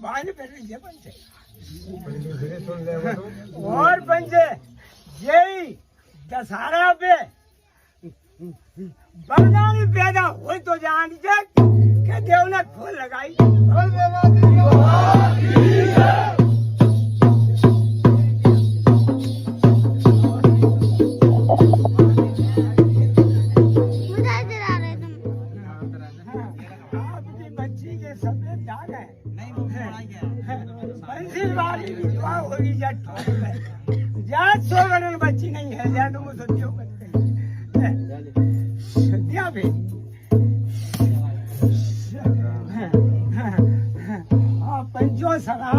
बांध बैठे ये पंचे और पंचे यही दशहरा पे बरनानी पैदा हो तो जान के देव ने फूल लगाई आपकी बच्ची के सफेद दाग है बंसीवाली विधवा होगी जात सोगन बच्ची नहीं है या तुम सत्यो दिया भी पंचो सगा